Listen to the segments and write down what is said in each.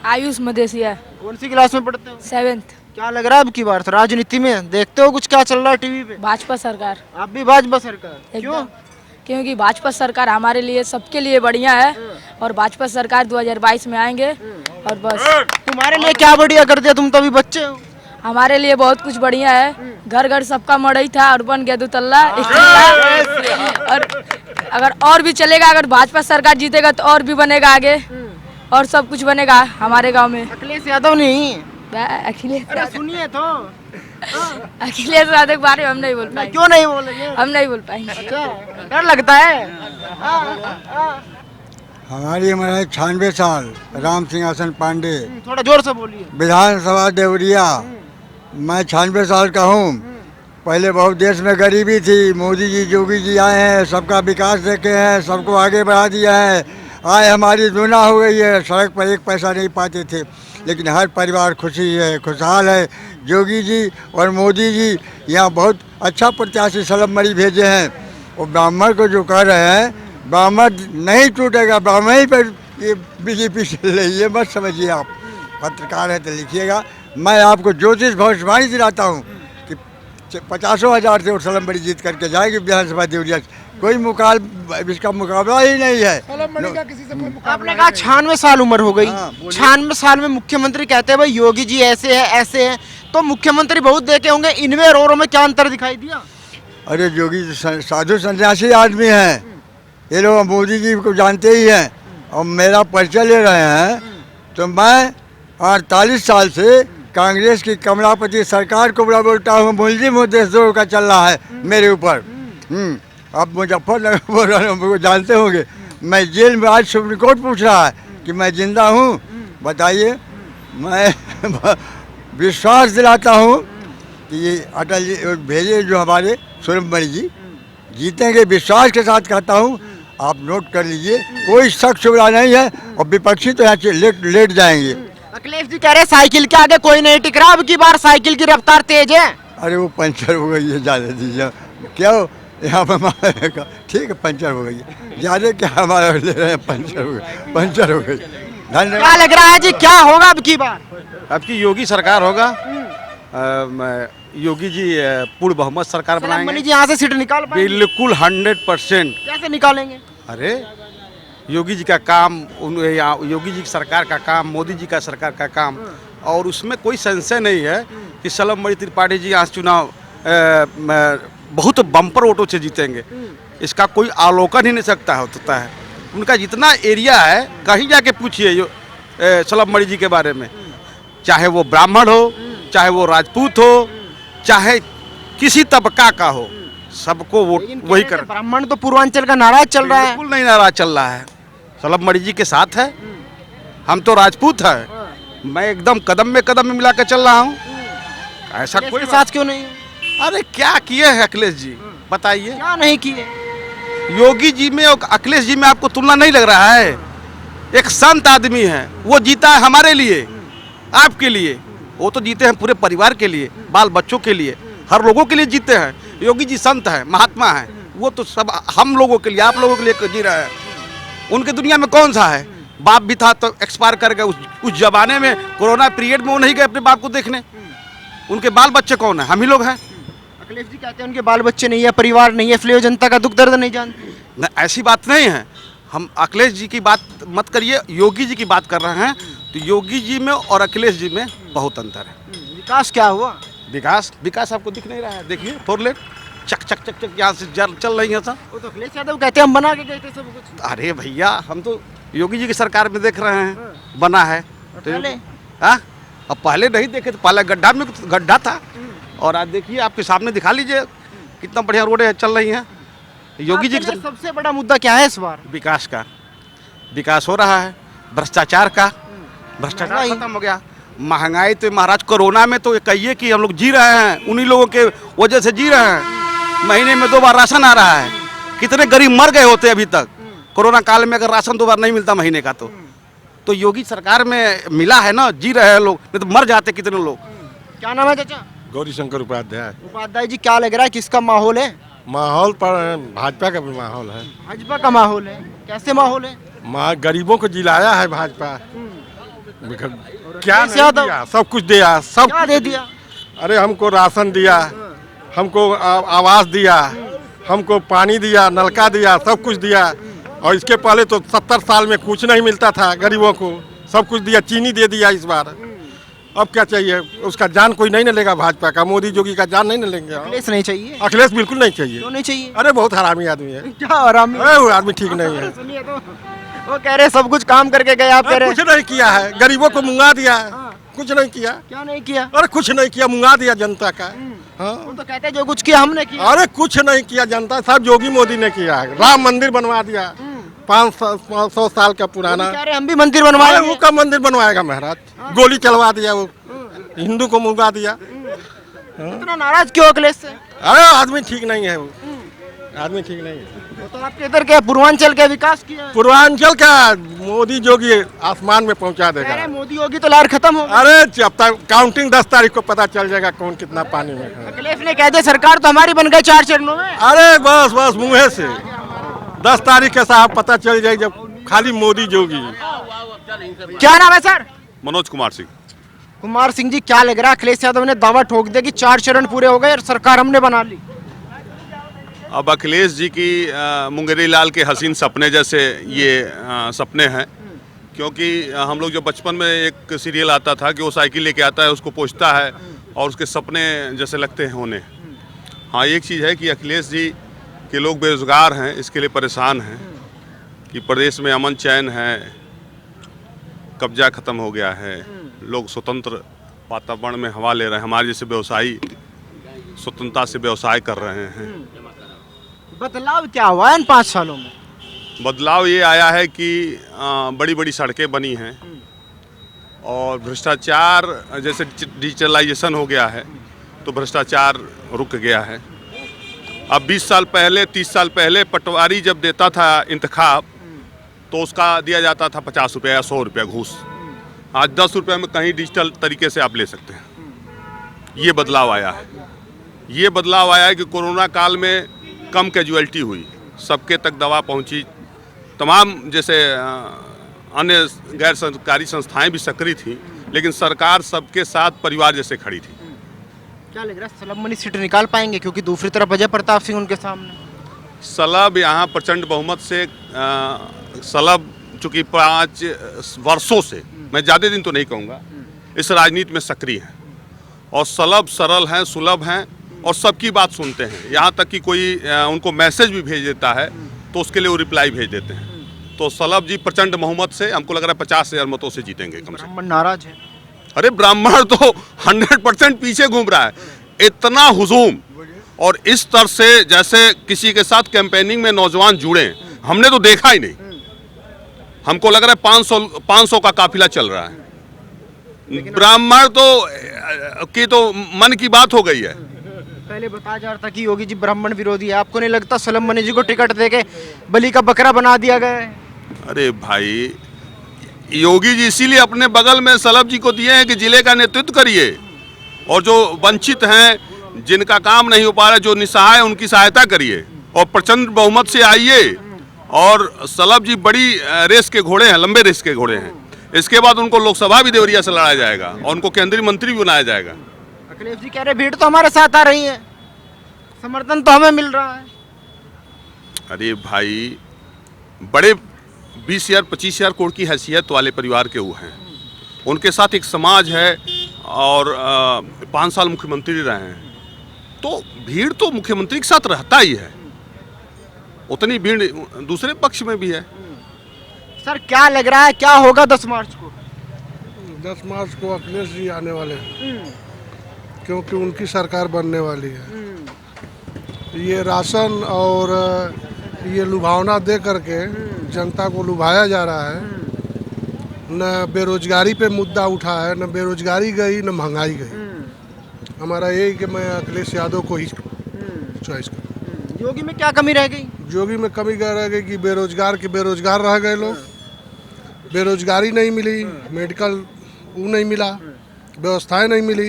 आयुष मदेशिया, कौन सी क्लास में पढ़ते हो? 7th। क्या लग रहा है अब की बार राजनीति में देखते हो कुछ क्या चल रहा है टीवी पे? भाजपा सरकार आप भी भाजपा सरकार क्यों? एकदम, क्योंकि भाजपा सरकार हमारे लिए सबके लिए बढ़िया है और भाजपा सरकार 2022 में आएंगे और बस। तुम्हारे लिए क्या बढ़िया कर दिया? तुम तो अभी बच्चे हो। हमारे लिए बहुत कुछ बढ़िया है, घर घर सबका मड़ई था और बन गया 2 तल्ला। और अगर और भी चलेगा, अगर भाजपा सरकार जीतेगा तो और भी बनेगा आगे और सब कुछ बनेगा हमारे गांव में। अखिलेश यादव नहीं? अखिलेश अरे सुनिए तो। अखिलेश यादव के बारे में हम नहीं बोल पाएंगे। क्यों नहीं बोलेंगे? हम नहीं बोल पाएंगे। अच्छा, डर लगता है। हमारी उम्र है 96 साल। राम सिंहासन पांडे, थोड़ा जोर से बोलिए। विधानसभा देवरिया। मैं 96 साल का हूँ। पहले बहुत देश में गरीबी थी, मोदी जी योगी जी आए हैं, सबका विकास देखे हैं, सबको आगे बढ़ा दिया है। आए हमारी दुना हो गई है, सड़क पर एक पैसा नहीं पाते थे, लेकिन हर परिवार खुशी है, खुशहाल है। योगी जी और मोदी जी यहाँ बहुत अच्छा प्रत्याशी सलम भेजे हैं। और ब्राह्मण को जो कह रहे हैं, ब्राह्मण नहीं टूटेगा, ब्राह्मण ही पर ये बीजेपी चल रही है, मत समझिए आप। पत्रकार है तो लिखिएगा। मैं आपको ज्योतिष भविष्यवाणी दिलाता हूँ कि 50,000 से सलम जीत करके जाएगी विधानसभा देवरिया। कोई इसका मुकाबला ही नहीं है। आपने कहा 96 साल उम्र हो गई। 96 साल में मुख्यमंत्री कहते हैं भाई योगी जी ऐसे है ऐसे है, तो मुख्यमंत्री बहुत देखे होंगे, इनमें और औरों में क्या अंतर दिखाई दिया? अरे योगी जी साधु सन्यासी आदमी हैं, ये लोग मोदी जी को जानते ही हैं। और मेरा परिचय ले रहे हैं तो मैं 48 साल से कांग्रेस की कमलापति सरकार को बड़ा बोलता हूँ। मुलजिम देशद्रोह का चल रहा है मेरे ऊपर। आप मुजफ्फरनगर बोल रहे हो, जानते होंगे। मैं जेल में, आज सुप्रीम कोर्ट पूछ रहा है कि मैं जिंदा हूँ। बताइए, मैं विश्वास दिलाता हूँ कि ये अटल जी भेजे जो हमारे सुरमणि जी जीतेंगे, विश्वास के साथ कहता हूँ। आप नोट कर लीजिए, कोई शक शुबा नहीं है। और विपक्षी तो यहाँ लेट जाएंगे। अखिलेश जी कह रहे साइकिल के आगे कोई नहीं टिक रहा, अब की बार साइकिल की रफ्तार तेज है। अरे वो पंचर हो गई है, जाने दीजिए। क्या यहाँ पर ठीक है, पंचर हो गई है, ज़्यादा क्या हमारा ले रहे हैं, पंचर हो गई। धन्यवाद। क्या लग रहा है जी, क्या होगा अब की बार? अब की योगी सरकार होगा। योगी जी पूर्ण बहुमत सरकार बनाएंगे जी। यहाँ से सीट निकाल पाएंगे? बिल्कुल 100%। कैसे निकालेंगे? अरे योगी जी का काम, योगी जी की सरकार का काम, मोदी जी का सरकार का काम, और उसमें कोई संशय नहीं है कि सलम त्रिपाठी जी यहाँ चुनाव बहुत बम्पर वोटों से जीतेंगे। इसका कोई आलोकन ही नहीं सकता होता है। उनका जितना एरिया है, कहीं जाके पूछिए सलम जी के बारे में, चाहे वो ब्राह्मण हो, चाहे वो राजपूत हो, चाहे किसी तबका का हो, सबको वोट वही कर। ब्राह्मण तो पूर्वांचल का नाराज चल रहा है। बिल्कुल नहीं नाराज चल रहा है, सलम जी के साथ है। हम तो राजपूत है, मैं एकदम कदम में कदम मिला के चल रहा हूँ। ऐसा कोई साथ क्यों नहीं? अरे क्या किए हैं अखिलेश जी, बताइए। क्या नहीं किए? योगी जी में और अखिलेश जी में आपको तुलना नहीं लग रहा है? एक संत आदमी है, वो जीता है हमारे लिए, आपके लिए। वो तो जीते हैं पूरे परिवार के लिए, बाल बच्चों के लिए, हर लोगों के लिए जीते हैं। योगी जी संत है, महात्मा है, वो तो सब हम लोगों के लिए, आप लोगों के लिए जी रहे हैं। उनके दुनिया में कौन सा है? बाप भी था तो एक्सपायर कर गया उस जमाने में, कोरोना पीरियड में वो नहीं गए अपने बाप को देखने। उनके बाल बच्चे कौन है? हम ही लोग हैं। अखिलेश जी कहते हैं उनके बाल बच्चे नहीं है, परिवार नहीं है, इसलिए जनता का दुख दर्द नहीं जानते। ऐसी बात नहीं है। हम अखिलेश जी की बात मत करिए, योगी जी की बात कर रहे हैं। तो योगी जी में और अखिलेश जी में बहुत अंतर है। विकास क्या हुआ? विकास आपको दिख नहीं रहा है? देखिए 4 लेन चक चक चक चक यहाँ से चल रही है सब। वो तो अखिलेश यादव कहते हैं हम बना के गए थे सब कुछ। अरे भैया, हम तो योगी जी की सरकार में देख रहे हैं बना है। तो हाँ, अब पहले नहीं देखे तो पहले गड्ढा था, और आज देखिए आपके सामने दिखा लीजिए कितना बढ़िया रोडें चल रही हैं। योगी जी का सबसे बड़ा मुद्दा क्या है इस बार? विकास का। विकास हो रहा है, भ्रष्टाचार का, भ्रष्टाचार खत्म हो गया। महंगाई तो महाराज कोरोना में तो कहिए कि हम लोग जी रहे हैं, उन्हीं लोगों के वजह से जी रहे हैं। महीने में 2 बार राशन आ रहा है। कितने गरीब मर गए होते अभी तक कोरोना काल में, अगर राशन 2 बार नहीं मिलता महीने का। तो योगी सरकार में मिला है ना, जी रहे हैं लोग, नहीं तो मर जाते कितने लोग। क्या नाम है चाचा? गौरी शंकर उपाध्याय। उपाध्याय जी, क्या लग रहा है किसका माहौल है? माहौल पर भाजपा का भी माहौल है। भाजपा का माहौल है? कैसे माहौल है? गरीबों को जिलाया है भाजपा। क्या अखिलेश नहीं यादव? दिया? सब कुछ दिया, सब क्या दे दिया? अरे हमको राशन दिया, हमको आवास दिया, हमको पानी दिया, नलका दिया, सब कुछ दिया। और इसके पहले तो 70 साल में कुछ नहीं मिलता था गरीबों को, सब कुछ दिया। चीनी दे दिया इस बार। अब क्या चाहिए? उसका जान कोई नहीं न लेगा भाजपा का, मोदी जोगी का जान नहीं न लेंगे। अखिलेश नहीं चाहिए? अखिलेश बिल्कुल नहीं चाहिए। क्यों नहीं चाहिए? अरे बहुत हरामी आदमी है। क्या आराम? अरे वो आदमी ठीक नहीं है। सुनिए तो, वो कह रहे सब कुछ काम करके गए, आप कह रहे कुछ नहीं किया है, गरीबों को मुंगा दिया, कुछ नहीं किया। क्या नहीं किया? अरे कुछ नहीं किया, मुंगा दिया जनता का। हाँ, वो तो कहते हैं जो कुछ किया हमने किया। अरे कुछ नहीं किया, जनता सब योगी मोदी ने किया है। राम मंदिर बनवा दिया, 500 साल का पुराना। कह रहे हम भी मंदिर बनवाए। अरे वो का मंदिर बनवाएगा महाराज? गोली चलवा दिया, वो हिंदू को मुंगा दिया। इतना नाराज क्यों अखिलेश से? अरे आदमी ठीक नहीं है वो, आदमी ठीक नहीं है। वो तो आपके इधर के पूर्वांचल के विकास किया है। पूर्वांचल का मोदी जोगी आसमान में पहुंचा कह देगा। रहे मोदी होगी तो लहर खत्म होगी। अरे जब तक काउंटिंग 10 तारीख को पता चल जाएगा कौन कितना पानी में है। अखिलेश ने कह दिया सरकार तो हमारी बन गई 4 चरणों में। अरे बस बस मुँह से 10 तारीख के साहब पता चल जाए जब खाली मोदी जोगी। क्या नाम है सर? मनोज कुमार सिंह। कुमार सिंह जी, क्या लग रहा है अखिलेश यादव ने दावा ठोक दिया कि 4 चरण पूरे हो गए और सरकार हमने बना ली? अब अखिलेश जी की मुंगेरी लाल के हसीन सपने जैसे ये सपने हैं, क्योंकि हम लोग जो बचपन में एक सीरियल आता था कि वो साइकिल लेके आता है, उसको पोंछता है और उसके सपने जैसे लगते हैं होने। हाँ, एक चीज़ है कि अखिलेश जी के लोग बेरोजगार हैं, इसके लिए परेशान हैं कि प्रदेश में अमन चैन है, कब्जा ख़त्म हो गया है, लोग स्वतंत्र वातावरण में हवा ले रहे हैं, हमारे जैसे व्यवसायी स्वतंत्रता से व्यवसाय कर रहे हैं। बदलाव क्या हुआ है इन 5 सालों में? बदलाव ये आया है कि बड़ी बड़ी सड़कें बनी हैं और भ्रष्टाचार, जैसे डिजिटलाइजेशन हो गया है तो भ्रष्टाचार रुक गया है। अब 20 साल पहले 30 साल पहले पटवारी जब देता था इंतखाब तो उसका दिया जाता था 50 रुपये या 100 रुपये घूस। आज 10 रुपये में कहीं डिजिटल तरीके से आप ले सकते हैं। ये बदलाव आया है। ये बदलाव आया है कि कोरोना काल में कम कैजुअलिटी हुई, सबके तक दवा पहुंची, तमाम जैसे अन्य गैर सरकारी संस्थाएं भी सक्रिय थी, लेकिन सरकार सबके साथ परिवार जैसे खड़ी थी। क्या लग रहा है सलम मनी सीट निकाल पाएंगे? क्योंकि दूसरी तरफ अजय प्रताप सिंह उनके सामने। सलब यहाँ प्रचंड बहुमत से सलब चूँकि 5 वर्षों से, मैं ज़्यादा दिन तो नहीं कहूँगा, इस राजनीति में सक्रिय हैं और सलब सरल हैं, सुलभ हैं और सबकी बात सुनते हैं। यहाँ तक कि कोई उनको मैसेज भी भेज देता है तो उसके लिए वो रिप्लाई भेज देते हैं। तो सलब जी प्रचंड बहुमत से, हमको लग रहा है 50,000 मतों से जीतेंगे कम से कम। ब्राह्मण नाराज है। अरे ब्राह्मण तो 100% पीछे घूम रहा है। इतना हुजूम और इस तरह से जैसे किसी के साथ कैंपेनिंग में नौजवान जुड़े, हमने तो देखा ही नहीं। हमको लग रहा है 500 का काफिला चल रहा है। ब्राह्मण तो मन की बात हो गई है। पहले बताया जा रहा था कि योगी जी ब्राह्मण विरोधी है। आपको नहीं लगता सलम मनी जी को टिकट देके बलि का बकरा बना दिया गया है? अरे भाई, योगी जी इसीलिए अपने बगल में सलब जी को दिए हैं कि जिले का नेतृत्व करिए और जो वंचित हैं, जिनका काम नहीं हो पा रहा, जो निसहाय है, उनकी सहायता करिए और प्रचंड बहुमत से आइए। और सलब जी बड़ी रेस के घोड़े हैं, लंबे रेस के घोड़े हैं। इसके बाद उनको लोकसभा भी देवरिया से लड़ाया जाएगा और उनको केंद्रीय मंत्री भी बनाया जाएगा। अखिलेश जी कह रहे भीड़ तो हमारे साथ आ रही है, समर्थन तो हमें मिल रहा है। अरे भाई, बड़े 20,000 25,000 करोड़ की हैसियत वाले परिवार के वो हैं, उनके साथ एक समाज है और 5 साल मुख्यमंत्री रहे हैं, तो भीड़ तो मुख्यमंत्री के साथ रहता ही है, उतनी भीड़ दूसरे पक्ष में भी है। सर क्या लग रहा है क्या होगा 10 मार्च को? 10 मार्च को अखिलेश जी आने वाले हैं, क्योंकि उनकी सरकार बनने वाली है। ये राशन और ये लुभावना दे करके जनता को लुभाया जा रहा है। न बेरोजगारी पे मुद्दा उठा है, न बेरोजगारी गई, न महंगाई गई। हमारा यही कि मैं अखिलेश यादव को ही चॉइस करूँ। योगी में क्या कमी रह गई? योगी में कमी क्या रह गई कि बेरोजगार के बेरोजगार रह गए लोग, बेरोजगारी नहीं मिली, मेडिकल वो नहीं मिला, व्यवस्थाएं नहीं मिली,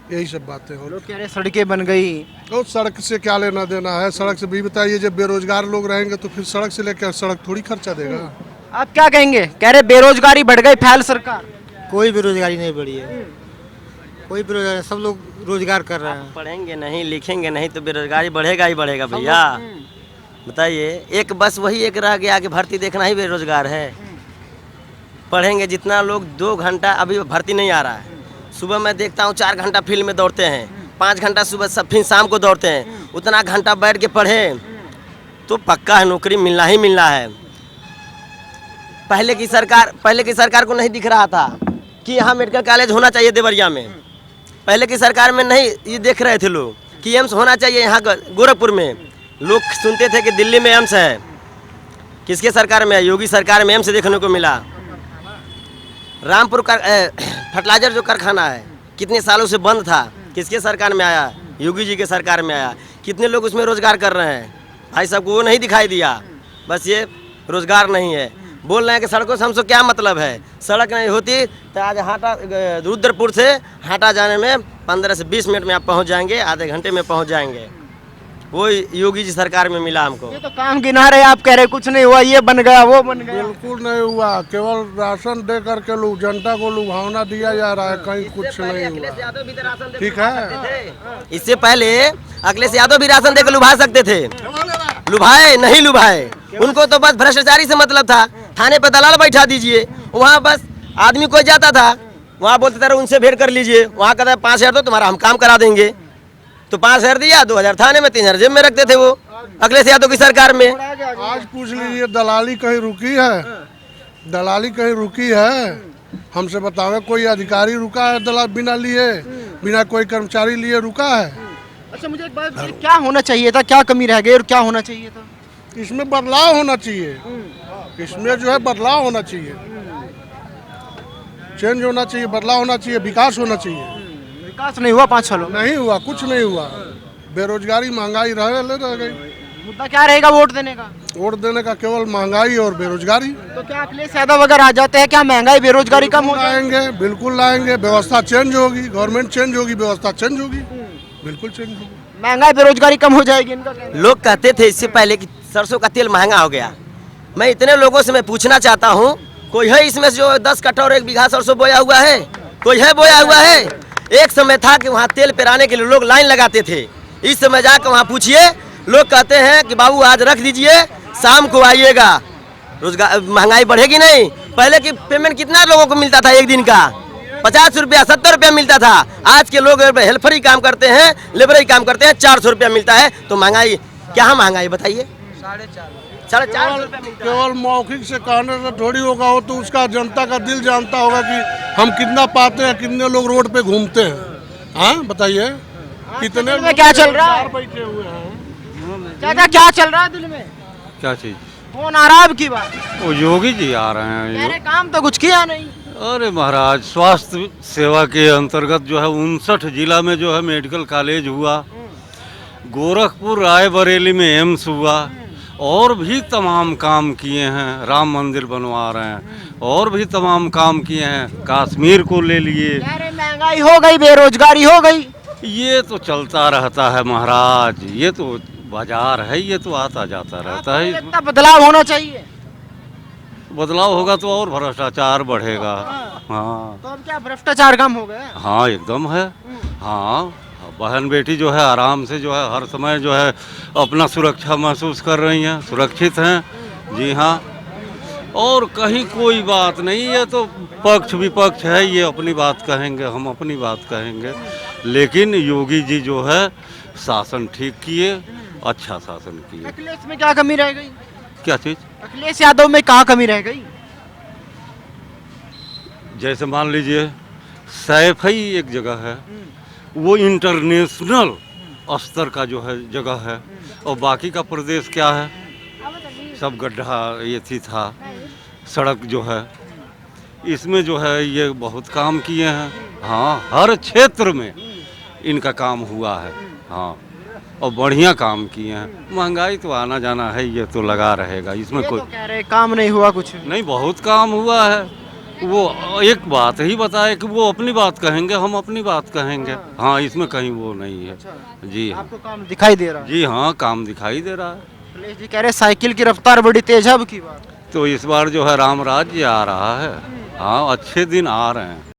यही सब बातें हो। लोग कह रहे सड़कें बन गई। तो सड़क से क्या लेना देना है? सड़क से भी बताइए, जब बेरोजगार लोग रहेंगे तो फिर सड़क से लेकर सड़क थोड़ी खर्चा देगा। आप क्या कहेंगे? कह रहे बेरोजगारी बढ़ गई, फैल सरकार। कोई बेरोजगारी नहीं बढ़ी है, कोई बेरोजगारी, सब लोग रोजगार कर रहे हैं। पढ़ेंगे नहीं लिखेंगे नहीं तो बेरोजगारी बढ़ेगा ही बढ़ेगा भैया। बताइए, एक बस वही एक रह गया कि भर्ती देखना ही बेरोजगार है। पढ़ेंगे जितना लोग 2 घंटा, अभी भर्ती नहीं आ रहा है। सुबह मैं देखता हूँ 4 घंटा फील्ड में दौड़ते हैं, 5 घंटा सुबह सब फिर शाम को दौड़ते हैं। उतना घंटा बैठ के पढ़े तो पक्का है नौकरी मिलना ही मिलना है। पहले की सरकार को नहीं दिख रहा था कि यहाँ मेडिकल कॉलेज होना चाहिए देवरिया में। पहले की सरकार में नहीं ये देख रहे थे लोग कि एम्स होना चाहिए यहाँ गोरखपुर में। लोग सुनते थे कि दिल्ली में एम्स है। किसके सरकार में है? योगी सरकार में एम्स देखने को मिला। रामपुर का फर्टिलाइजर जो कारखाना है कितने सालों से बंद था, किसके सरकार में आया? योगी जी के सरकार में आया। कितने लोग उसमें रोजगार कर रहे हैं? भाई साहब को वो नहीं दिखाई दिया। बस ये रोजगार नहीं है। बोल रहे हैं कि सड़कों से हमसे क्या मतलब है? सड़क नहीं होती तो आज हाटा रुद्रपुर से हाटा जाने में 15 से 20 मिनट में आप पहुंच जाएंगे, आधे घंटे में पहुंच जाएंगे। वो योगी जी सरकार में मिला हमको। ये तो काम गिना रहे, आप कह रहे कुछ नहीं हुआ, ये बन गया वो बन गया। बिल्कुल नहीं हुआ, केवल राशन दे करके लोग जनता को लुभावना दिया जा रहा है, कहीं कुछ नहीं हुआ। ठीक है, इससे पहले अखिलेश यादव भी राशन देकर लुभा सकते थे, लुभाए नहीं लुभाए। उनको तो बस भ्रष्टाचारी से मतलब था। थाने पर दलाल बैठा दीजिए, वहाँ बस आदमी कोई जाता था, वहाँ बोलते थे उनसे भेंट कर लीजिए, वहाँ कहता है 5,000 दो तुम्हारा हम काम करा देंगे। तो 5,000 दिया, 2,000 थाने में, 3,000 जेब में रखते थे वो अखिलेश यादव की सरकार में। आज पूछ लीजिए दलाली कहीं रुकी है? दलाली कहीं रुकी है? हमसे बतावे कोई अधिकारी रुका है दलाल बिना लिए, बिना कोई कर्मचारी लिए रुका है? अच्छा मुझे एक बात बताइए, क्या होना चाहिए था, क्या कमी रह गई और क्या होना चाहिए था? इसमें बदलाव होना चाहिए, इसमें जो है बदलाव होना चाहिए, चेंज होना चाहिए, बदलाव होना चाहिए, विकास होना चाहिए। विकास नहीं हुआ 5 सालों में? नहीं हुआ, कुछ नहीं हुआ। बेरोजगारी महंगाई रह गई। मुद्दा क्या रहेगा वोट देने का? वोट देने का केवल महंगाई और बेरोजगारी। तो क्या अखिलेश यादव अगर आ जाते हैं क्या महंगाई बेरोजगारी कम हो जाएगी? लाएंगे, बिल्कुल लाएंगे। व्यवस्था चेंज होगी, गवर्नमेंट चेंज होगी, व्यवस्था चेंज होगी, बिल्कुल चेंज होगी। महंगाई बेरोजगारी कम हो जाएगी इनका कहना। लोग कहते थे इससे पहले कि सरसों का तेल महंगा हो गया। मैं इतने लोगों से मैं पूछना चाहता हूँ, कोई है इसमें जो 10 कट्टा और 1 बीघा सरसों बोया हुआ है? कोई है बोया हुआ है? एक समय था कि वहाँ तेल पेराने के लिए लोग लाइन लगाते थे। इस समय जाकर वहाँ पूछिए, लोग कहते हैं कि बाबू आज रख दीजिए, शाम को आइएगा। रोजगार महंगाई बढ़ेगी नहीं। पहले की पेमेंट कितना लोगों को मिलता था? एक दिन का 50 रुपया 70 रुपया मिलता था। आज के लोग हेल्परी काम करते हैं, लेबरी काम करते हैं, 400 रुपया मिलता है। तो महंगाई क्या महंगाई बताइए? 450 रुपया मिलता है। केवल मौखिक से कहने से थोड़ी होगा, हो तो उसका जनता का दिल जानता होगा कि हम कितना पाते हैं, कितने लोग रोड पे घूमते हैं। हाँ बताइए, कितने में क्या चल रहा है? बैठे हुए हैं। चाचा क्या चल रहा है दिल में? क्या चीज? कौन आ रहा है अब की बात? वो योगी जी आ रहे कह हैं। रहे काम तो कुछ किया नहीं। अरे महाराज, स्वास्थ्य सेवा के अंतर्गत जो है 59 जिला में जो है मेडिकल कॉलेज हुआ, गोरखपुर रायबरेली में एम्स हुआ, और भी तमाम काम किए हैं। राम मंदिर बनवा रहे हैं, और भी तमाम काम किए हैं। कश्मीर को ले लिए। कह रहे महंगाई हो गई, बेरोजगारी हो गई। ये तो चलता रहता है महाराज, ये तो बाजार है, ये तो आता जाता रहता है। इतना बदलाव होना चाहिए। बदलाव होगा तो और भ्रष्टाचार बढ़ेगा। हाँ तो अब क्या भ्रष्टाचार कम हो गया? हाँ एकदम है। हाँ, बहन बेटी जो है आराम से जो है हर समय जो है अपना सुरक्षा महसूस कर रही हैं, सुरक्षित हैं। जी हाँ, और कहीं कोई बात नहीं है। तो पक्ष विपक्ष है, ये अपनी बात कहेंगे, हम अपनी बात कहेंगे। लेकिन योगी जी जो है शासन ठीक किए, अच्छा शासन किए। अखिलेश में क्या कमी रह गई? क्या चीज़? अखिलेश यादव में कहाँ कमी रह गई? जैसे मान लीजिए सैफ ही एक जगह है, वो इंटरनेशनल स्तर का जो है जगह है, और बाकी का प्रदेश क्या है? सब गड्ढा ये थी था। सड़क जो है इसमें जो है ये बहुत काम किए हैं। हाँ, हर क्षेत्र में इनका काम हुआ है। हाँ, और बढ़िया काम किए हैं। महंगाई तो आना जाना है, ये तो लगा रहेगा, इसमें कोई तो कह रहे काम नहीं हुआ कुछ। नहीं, बहुत काम हुआ है। वो एक बात ही बताए कि वो अपनी बात कहेंगे, हम अपनी बात कहेंगे। हाँ, इसमें कहीं वो नहीं है। जी हाँ, आपको काम दिखाई दे रहा है? जी हाँ, काम दिखाई दे रहा है। अखिलेश जी कह रहे साइकिल की रफ्तार बड़ी तेज है अब की बार। तो इस बार जो है राम राज्य आ रहा है। हाँ अच्छे दिन आ रहे हैं।